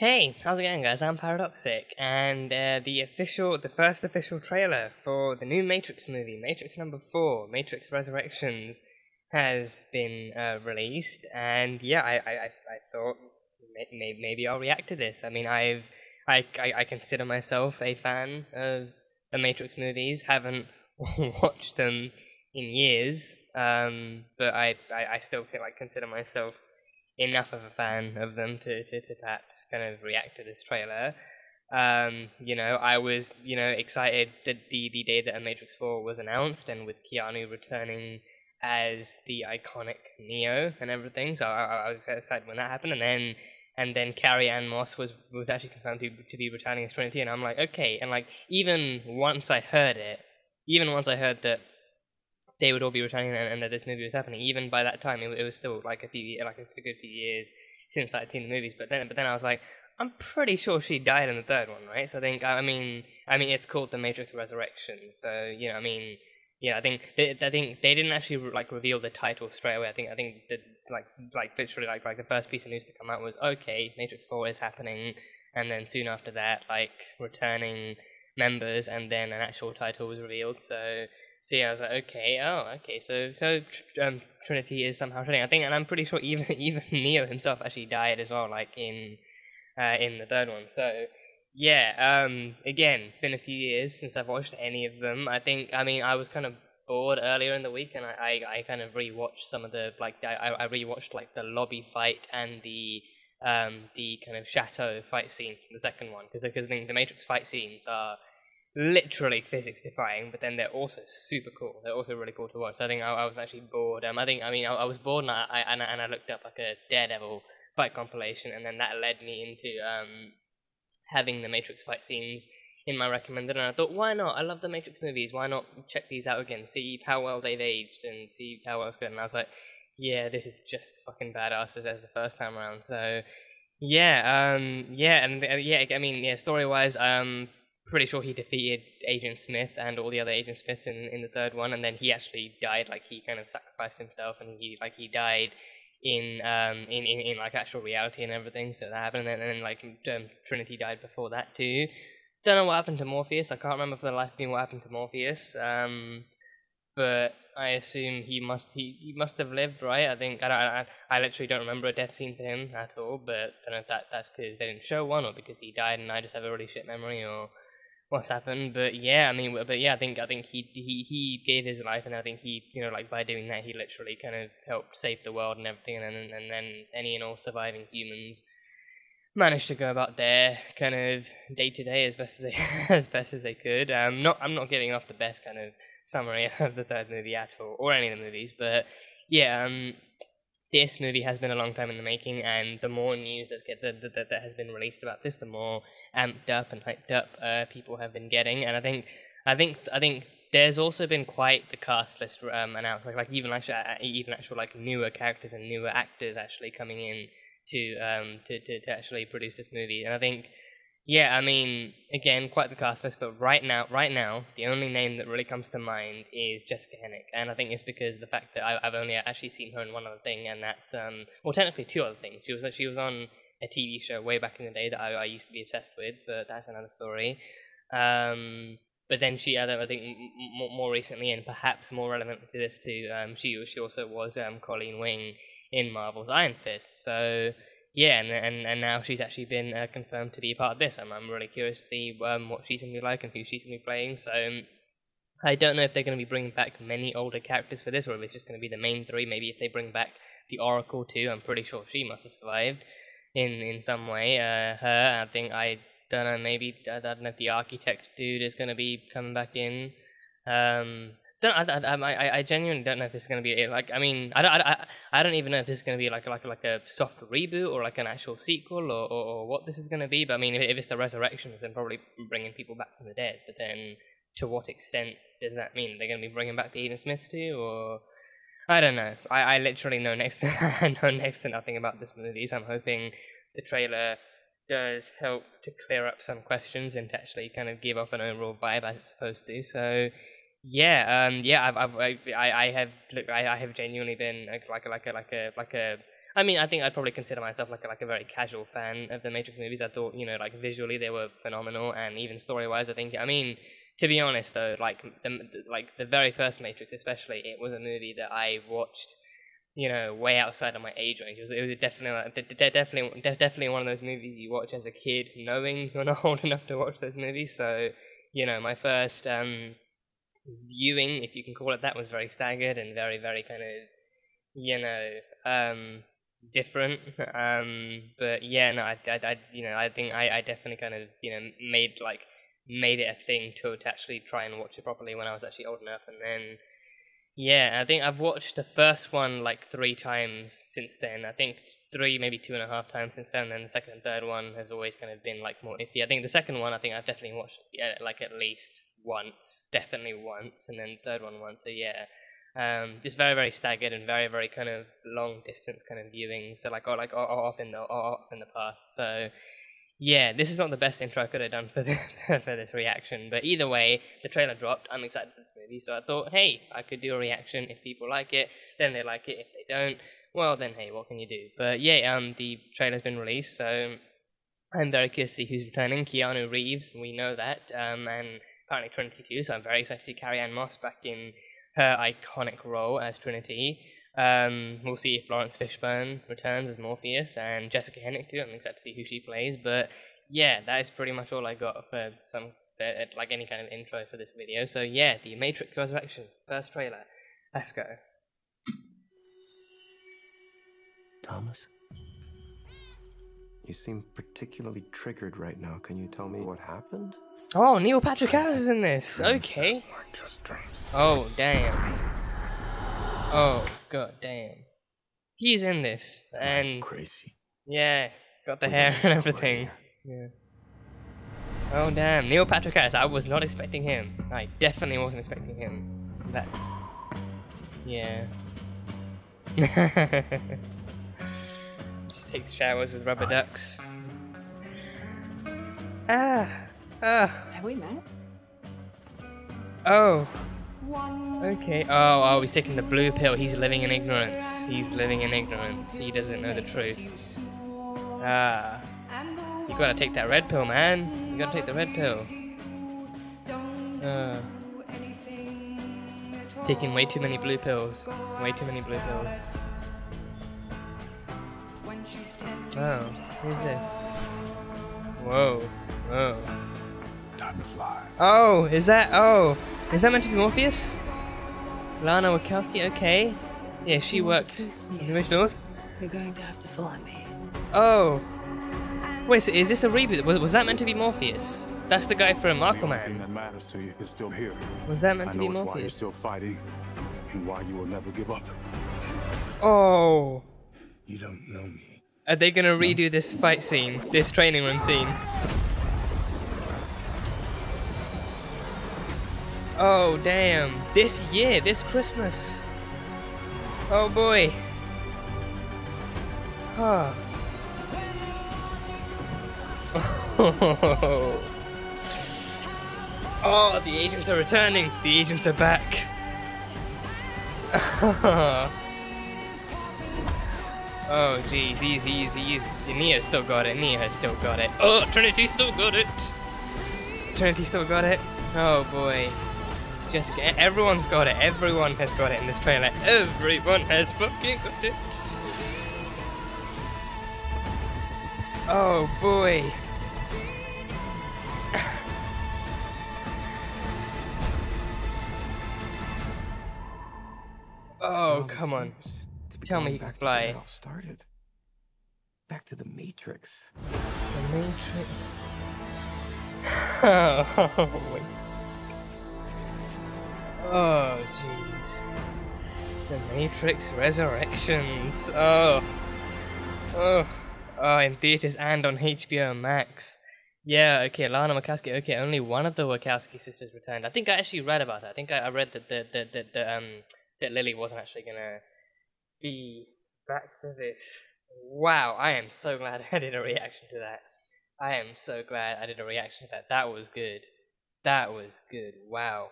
Hey, how's it going, guys? I'm Paradoxic, and the first official trailer for the new Matrix movie, Matrix Number 4, Matrix Resurrections, has been released, and yeah, I thought maybe I'll react to this. I mean, I consider myself a fan of the Matrix movies. Haven't watched them in years, but I still feel like consider myself enough of a fan of them to perhaps kind of react to this trailer. I was, excited that the day that A Matrix 4 was announced, and with Keanu returning as the iconic Neo and everything, so I was excited when that happened, and then Carrie Ann Moss was actually confirmed to be returning as Trinity, and I'm like, okay, and like even once I heard that they would all be returning, and that this movie was happening. Even by that time, it was still like a good few years since I'd seen the movies. But then I was like, I'm pretty sure she died in the third one, right? So I think I mean it's called The Matrix Resurrection. So I think they didn't actually like reveal the title straight away. I think that like literally like the first piece of news to come out was, okay, Matrix 4 is happening, and then soon after that, like, returning members, and then an actual title was revealed. So yeah, I was like, okay, Trinity is somehow Trinity. I think, and I'm pretty sure even even Neo himself actually died as well, like in the third one. So yeah, again, been a few years since I've watched any of them. I was kind of bored earlier in the week, and I kind of rewatched some of I rewatched like the lobby fight and the kind of chateau fight scene from the second one, because the Matrix fight scenes are literally physics defying, but then they're also super cool. They're also really cool to watch. So I think I was actually bored. I was bored, and I looked up like a Daredevil fight compilation, and then that led me into having the Matrix fight scenes in my recommended, and I thought, why not? I love the Matrix movies. Why not check these out again, see how well they've aged, and see how well it's good. And I was like, yeah, this is just as fucking badass as the first time around. So yeah, I mean, yeah, story wise, pretty sure he defeated Agent Smith and all the other Agent Smiths in the third one, and then he actually died. Like, he kind of sacrificed himself, and he died in like actual reality and everything. So that happened, and then like Trinity died before that too. Don't know what happened to Morpheus. I can't remember for the life of me what happened to Morpheus. But I assume he must have lived, right? I literally don't remember a death scene for him at all. But I don't know if that's because they didn't show one, or because he died and I just have a really shit memory, or what's happened. But yeah, I think he gave his life, and I think he, like, by doing that, he literally kind of helped save the world and everything, and then any and all surviving humans managed to go about their kind of day to day as best as they as best as they could. I'm not giving off the best kind of summary of the third movie at all, or any of the movies, but yeah, this movie has been a long time in the making, and the more news that has been released about this, the more amped up and hyped up people have been getting. And I think there's also been quite the cast list announced, like even actual like newer characters and newer actors actually coming in to actually produce this movie. And I think, yeah, I mean, again, quite the cast list, but right now, the only name that really comes to mind is Jessica Hennick, and I think it's because of the fact that I've only actually seen her in one other thing, and that's well, technically two other things. She was on a TV show way back in the day that I used to be obsessed with, but that's another story. But then I think more recently, and perhaps more relevant to this too, she also was Colleen Wing in Marvel's Iron Fist. So yeah, and now she's actually been confirmed to be a part of this. I'm really curious to see what she's going to be like and who she's going to be playing. So I don't know if they're going to be bringing back many older characters for this, or if it's just going to be the main three. Maybe if they bring back the Oracle too, I'm pretty sure she must have survived in some way. Her, I don't know, maybe, I don't know if the architect dude is going to be coming back in. Don't I genuinely don't know if this is going to be like, I mean, I don't even know if this is going to be like a soft reboot, or like an actual sequel, or what this is going to be. But I mean, if it's the Resurrections, then probably bringing people back from the dead. But then, to what extent does that mean? They're going to be bringing back the Agent Smith too, or I don't know. I literally know next to I know next to nothing about this movie, so I'm hoping the trailer does help to clear up some questions and to actually kind of give off an overall vibe as it's supposed to. So yeah, I have genuinely been like a I mean, I think I'd probably consider myself like a very casual fan of the Matrix movies. I thought, you know, like visually they were phenomenal, and even story-wise, I think. I mean, to be honest though, like the very first Matrix, especially, it was a movie that I watched, you know, way outside of my age range. It was definitely one of those movies you watch as a kid, knowing you're not old enough to watch those movies. So, you know, my first viewing, if you can call it that, was very staggered and very, very kind of, you know, different. But yeah, no, you know, I think I definitely kind of, you know, made it a thing to actually try and watch it properly when I was actually old enough, and then. Yeah, I think I've watched the first one like 3 times since then. I think 3, maybe 2.5 times since then. And then the second and third one has always kind of been like more iffy. I think the second one, I think I've definitely watched like at least once, definitely once, and then the third one once. So yeah, just very very staggered and very very kind of long distance kind of viewing. So like off in the past. So. Yeah, this is not the best intro I could have done for for this reaction, but either way, the trailer dropped. I'm excited for this movie, so I thought, hey, I could do a reaction. If people like it, then they like it. If they don't, well, then hey, what can you do? But yeah, the trailer's been released, so I'm very curious to see who's returning. Keanu Reeves, we know that, and apparently Trinity too. So I'm very excited to see Carrie Ann Moss back in her iconic role as Trinity. We'll see if Lawrence Fishburne returns as Morpheus, and Jessica Henwick too. I'm excited to see who she plays. But yeah, that is pretty much all I got for like any kind of intro for this video. So yeah, the Matrix Resurrection first trailer. Let's go. Thomas, you seem particularly triggered right now. Can you tell me what happened? Oh, Neil Patrick Harris is in this. Okay. Oh damn. Oh god damn. He's in this, and crazy. Yeah, got the hair and everything. Yeah. Oh damn, Neil Patrick Harris. I was not expecting him. I definitely wasn't expecting him. That's yeah. Just takes showers with rubber ducks. Have we met? Oh. Okay. Oh, he's taking the blue pill. He's living in ignorance. He doesn't know the truth. You gotta take that red pill, man. You gotta take the red pill. Taking way too many blue pills. Way too many blue pills. Oh, who's this? Whoa. Whoa. Time to fly. Oh, is that meant to be Morpheus? Lana Wachowski, okay. Yeah, she worked in the originals. You're going to have to follow me. Oh. Wait, so is this a reboot? Was that meant to be Morpheus? That's the guy from The only thing Aquaman. that matters to you is still here. Was that meant to be I know it's why you're Morpheus? still fighting and why you will never give up. Oh. You don't know me. Are they gonna redo this fight scene? This training room scene? Oh damn. This year, this Christmas. Oh boy. Huh. Oh, the agents are returning. The agents are back. Oh jeez, he's Neo still got it. Neo has still got it. Oh, Trinity still got it. Trinity still got it. Oh boy. Jessica, everyone's got it. Everyone has got it in this trailer. Everyone has fucking got it. Oh boy. Oh, come on. Tell me he can fly. It all started. Back to the Matrix. The Matrix. Oh, wait. Oh, jeez. The Matrix Resurrections. Oh, in theaters and on HBO Max. Yeah, okay, Lana Wachowski. Okay, only one of the Wachowski sisters returned. I think I actually read about that. I think I read that Lily wasn't actually gonna be back for this. Wow, I am so glad I did a reaction to that. I am so glad I did a reaction to that. That was good. That was good. Wow.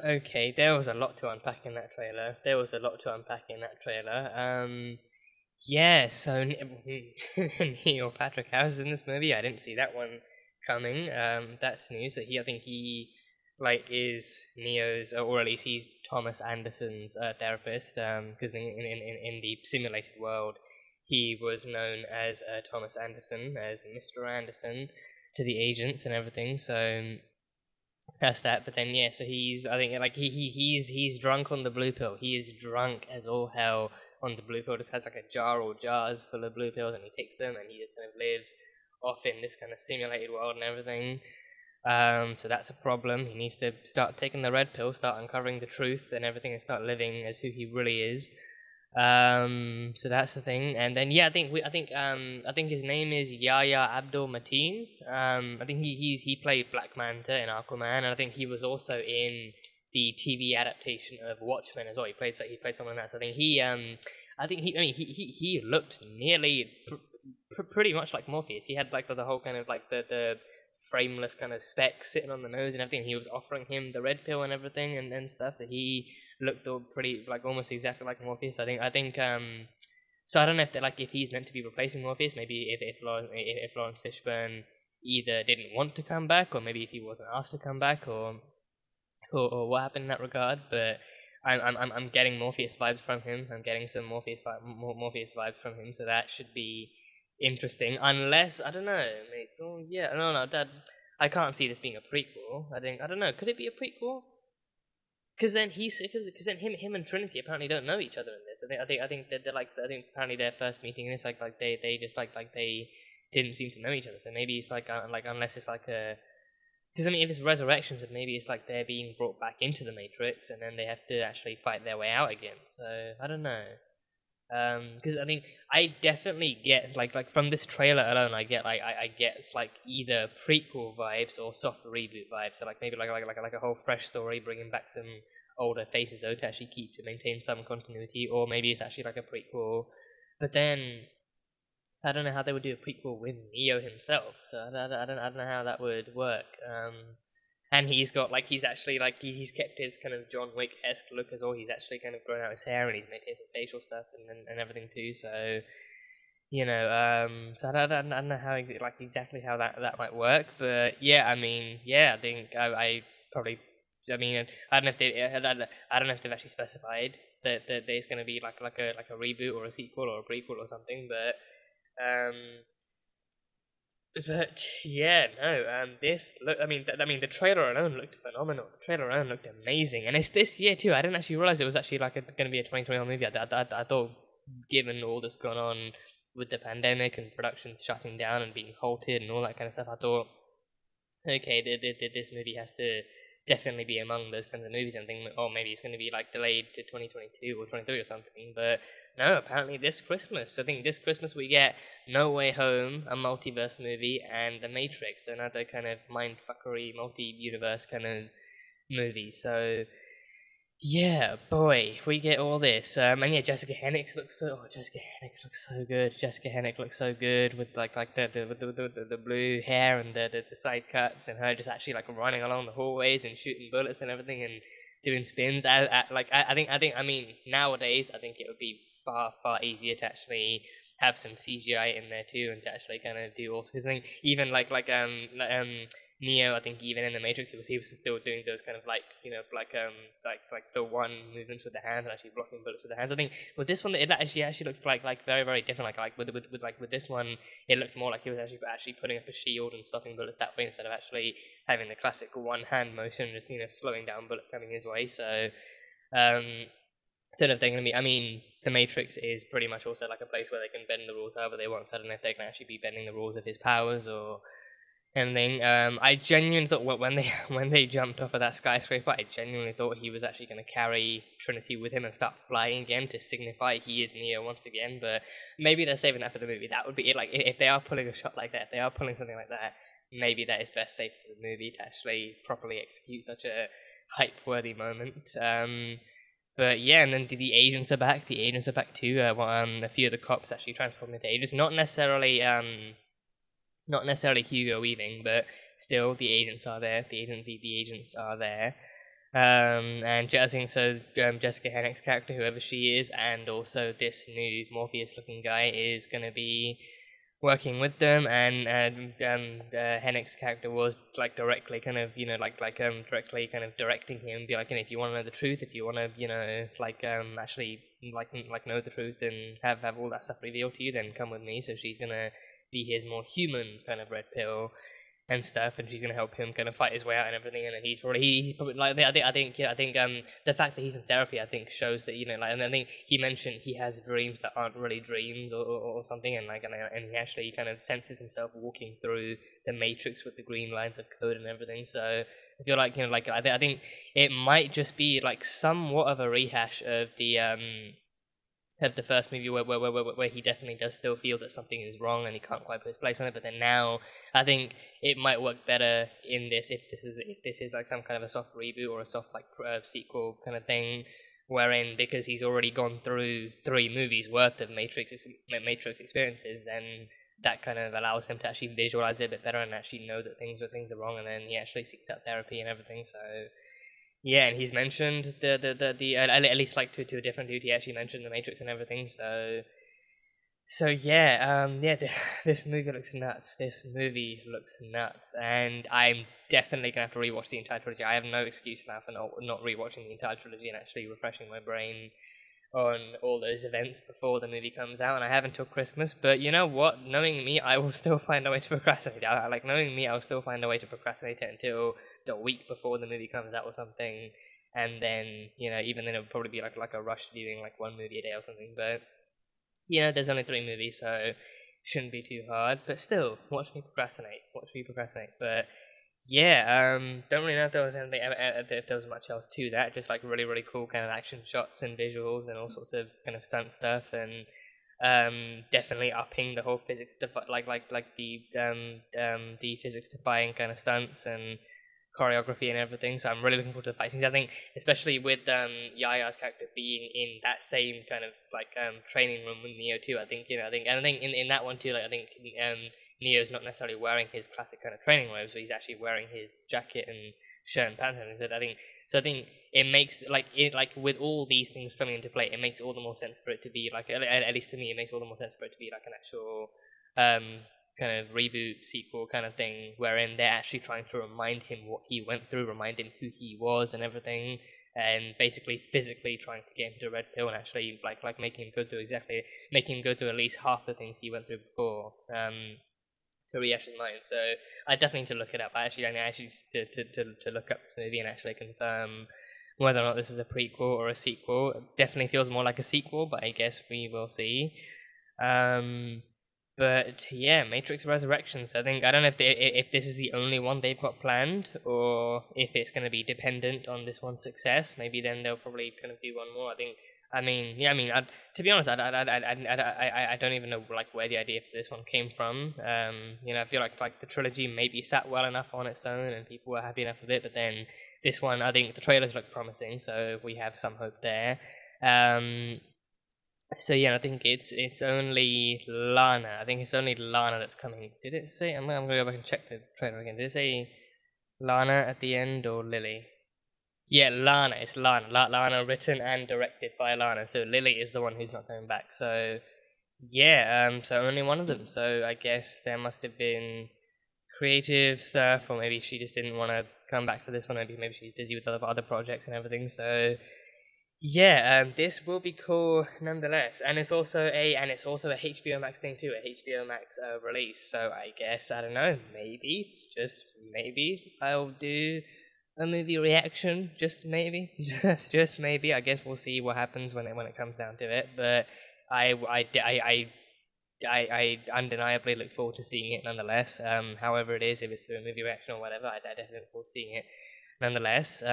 Okay, there was a lot to unpack in that trailer. Yeah, so Neil Patrick Harris in this movie. I didn't see that one coming. That's new. So I think he is Neo's, or at least he's Thomas Anderson's therapist. Because in the simulated world, he was known as Thomas Anderson, as Mr. Anderson to the agents and everything. So that's that. But then yeah, so I think he's drunk on the blue pill. He is drunk as all hell on the blue pill. Just has like a jar or jars full of blue pills, and he takes them, and he just kind of lives off in this kind of simulated world and everything. So that's a problem. He needs to start taking the red pill, start uncovering the truth and everything, and start living as who he really is. So that's the thing. And then yeah, I think his name is Yahya Abdul Mateen. I think he played Black Manta in Aquaman, and I think he was also in the TV adaptation of Watchmen as well. He played someone in that. So I think he looked nearly pretty much like Morpheus. He had like the whole kind of like the frameless kind of speck sitting on the nose and everything. He was offering him the red pill and everything and stuff. So he looked all pretty like almost exactly like Morpheus. I think so I don't know if he's meant to be replacing Morpheus. Maybe if Lawrence Fishburne either didn't want to come back, or maybe if he wasn't asked to come back, or what happened in that regard. But I'm getting Morpheus vibes from him. I'm getting some Morpheus vibes from him. So that should be interesting. Unless I don't know. Maybe, Dad, I can't see this being a prequel. I don't know. Could it be a prequel? Because then him and Trinity apparently don't know each other in this. I think apparently their first meeting in this they just they didn't seem to know each other. So maybe it's unless it's like a, because I mean if it's resurrections, then maybe it's like they're being brought back into the Matrix and then they have to actually fight their way out again. So I don't know. Because I think I definitely get like from this trailer alone, I get either prequel vibes or soft reboot vibes. So maybe a whole fresh story, bringing back some older faces though to actually maintain some continuity, or maybe it's actually like a prequel. But then I don't know how they would do a prequel with Neo himself. So I don't know how that would work. And he's got he's kept his kind of John Wick-esque look as well. He's actually kind of grown out his hair and he's maintained some facial stuff and everything too. So so I don't know how exactly how that might work. But yeah, I mean, yeah, I think I probably, I mean, I don't know if they've actually specified that there's going to be like a reboot or a sequel or a prequel or something. But yeah, no. The trailer alone looked phenomenal. The trailer alone looked amazing, and it's this year too. I didn't actually realize it was actually going to be a 2021 movie. I thought, given all that's gone on with the pandemic and production shutting down and being halted and all that kind of stuff, I thought, okay, this movie has to definitely be among those kinds of movies, and think, oh, maybe it's going to be delayed to 2022 or 23 or something. But no, apparently this Christmas. I think this Christmas we get No Way Home, a multiverse movie, and The Matrix, another kind of mindfuckery multi-universe kind of movie. So yeah, boy, we get all this. And yeah, Jessica Hennick looks so good. Jessica Hennick looks so good with the blue hair and the side cuts, and her just actually running along the hallways and shooting bullets and everything and doing spins. I mean nowadays I think it would be far easier to actually have some CGI in there too, and to actually kind of do also, because I think even Neo, I think even in the Matrix, he was still doing those kind of the one movements with the hands and actually blocking bullets with the hands. I think with this one, it actually looked very very different. With this one, it looked more like he was actually putting up a shield and stopping bullets that way instead of actually having the classic one hand motion, just slowing down bullets coming his way. So don't know if they're going to be. I mean, the Matrix is pretty much also a place where they can bend the rules however they want. So I don't know if they can actually be bending the rules of his powers or anything. I genuinely thought when they jumped off of that skyscraper, I genuinely thought he was actually going to carry Trinity with him and start flying again to signify he is Neo once again. But maybe they're saving that for the movie. That would be it. If they are pulling a shot like that, if they are pulling something like that, maybe that is best saved for the movie to actually properly execute such a hype-worthy moment. But yeah, and then the agents are back. The agents are back too. A few of the cops actually transformed into agents. Not necessarily Hugo Weaving, but still the agents are there. The agents are there. And I think so. Jessica Hennick's character, whoever she is, and also this new Morpheus-looking guy is gonna be working with them, and Hennick's character was like directly kind of directly kind of directing him, be like, if you want to know the truth, if you want to actually know the truth and have all that stuff revealed to you, then come with me. So she's gonna be his more human kind of red pill and stuff, and she's gonna help him kind of fight his way out and everything. And then he's probably like, I think the fact that he's in therapy, I think, shows that, and I think he mentioned he has dreams that aren't really dreams or something, and he actually kind of senses himself walking through the Matrix with the green lines of code and everything. So I feel like, I think it might just be like somewhat of a rehash of the first movie where he definitely does still feel that something is wrong and he can't quite put his place on it. But then now I think it might work better in this if this is like some kind of a soft reboot or a soft sequel kind of thing, wherein because he's already gone through 3 movies worth of Matrix experiences, then that kind of allows him to actually visualize it a bit better and actually know that things are wrong, and then he actually seeks out therapy and everything. So yeah, and he's mentioned the at least like to a different dude. He actually mentioned the Matrix and everything. So yeah, this movie looks nuts. And I'm definitely gonna have to rewatch the entire trilogy. I have no excuse now for not rewatching the entire trilogy and actually refreshing my brain on all those events before the movie comes out. And I have until Christmas, but you know what? Knowing me, I will still find a way to procrastinate. Knowing me, I'll still find a way to procrastinate it until the week before the movie comes out or something, and then even then it'll probably be like a rushed viewing, like 1 movie a day or something. But there's only 3 movies, so it shouldn't be too hard. But still, watch me procrastinate. But yeah, don't really know if there was anything, if there was much else to that. Just like really, really cool kind of action shots and visuals and all sorts of kind of stunt stuff, and definitely upping the whole physics, the physics defying kind of stunts and choreography and everything. So I'm really looking forward to the fight scenes. I think especially with Yaya's character being in that same kind of training room with Neo too. I think in that one too, I think Neo's not necessarily wearing his classic kind of training robes, but he's actually wearing his jacket and shirt and pants. And I think it makes with all these things coming into play, it makes all the more sense for it to be at least to me, it makes all the more sense for it to be like an actual kind of reboot sequel kind of thing, wherein they're actually trying to remind him what he went through, remind him who he was and everything, and basically physically trying to get him to red pill and actually making him go through at least half the things he went through before. To rehash his mind. So I definitely need to look it up. I need to look up this movie and actually confirm whether or not this is a prequel or a sequel. It definitely feels more like a sequel, but I guess we will see. But yeah, Matrix Resurrections. I don't know if this is the only one they've got planned, or if it's going to be dependent on this one's success. Maybe then they'll probably kind of do one more. To be honest, I don't even know where the idea for this one came from. I feel like the trilogy maybe sat well enough on its own and people were happy enough with it, but then this one, I think the trailers look promising, so we have some hope there. So yeah, I think it's only Lana. I think it's only Lana that's coming. Did it say? I'm gonna go back and check the trailer again. Did it say Lana at the end or Lily? Yeah, Lana. It's Lana. Lana, written and directed by Lana. So Lily is the one who's not coming back. So yeah, so only one of them. So I guess there must have been creative stuff, or maybe she just didn't want to come back for this one. Maybe she's busy with other projects and everything. So yeah, this will be cool nonetheless. And it's also a HBO Max thing too, a HBO Max release. So I guess, I don't know, just maybe I'll do a movie reaction, just maybe, just maybe. I guess we'll see what happens when it comes down to it. But I undeniably look forward to seeing it nonetheless. However it is, if it's through a movie reaction or whatever, I definitely look forward to seeing it nonetheless.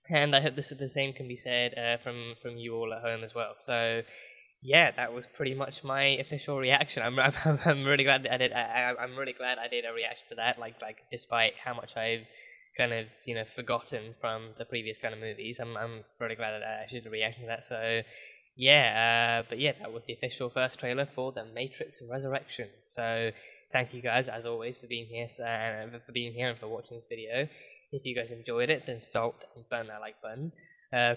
And I hope the same can be said from you all at home as well. So yeah, that was pretty much my official reaction. I'm really glad that I did. I'm really glad I did a reaction to that. Despite how much I've kind of forgotten from the previous kind of movies, I'm really glad that I actually did a reaction to that. So yeah, but yeah, that was the official first trailer for The Matrix Resurrections. So thank you guys as always for being here and for watching this video. If you guys enjoyed it, then salt and burn that like button.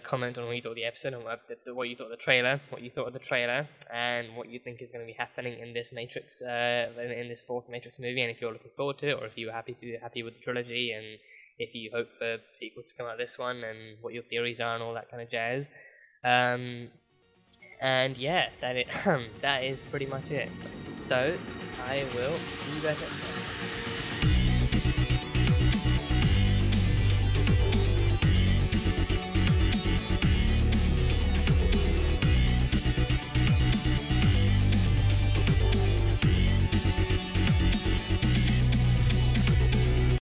Comment on what you thought of the episode and what you thought of the trailer, and what you think is going to be happening in this Matrix, in this fourth Matrix movie, and if you're looking forward to it, or if you're happy with the trilogy, and if you hope for sequels to come out of this one, and what your theories are, and all that kind of jazz. And yeah, that is pretty much it. So I will see you guys next time.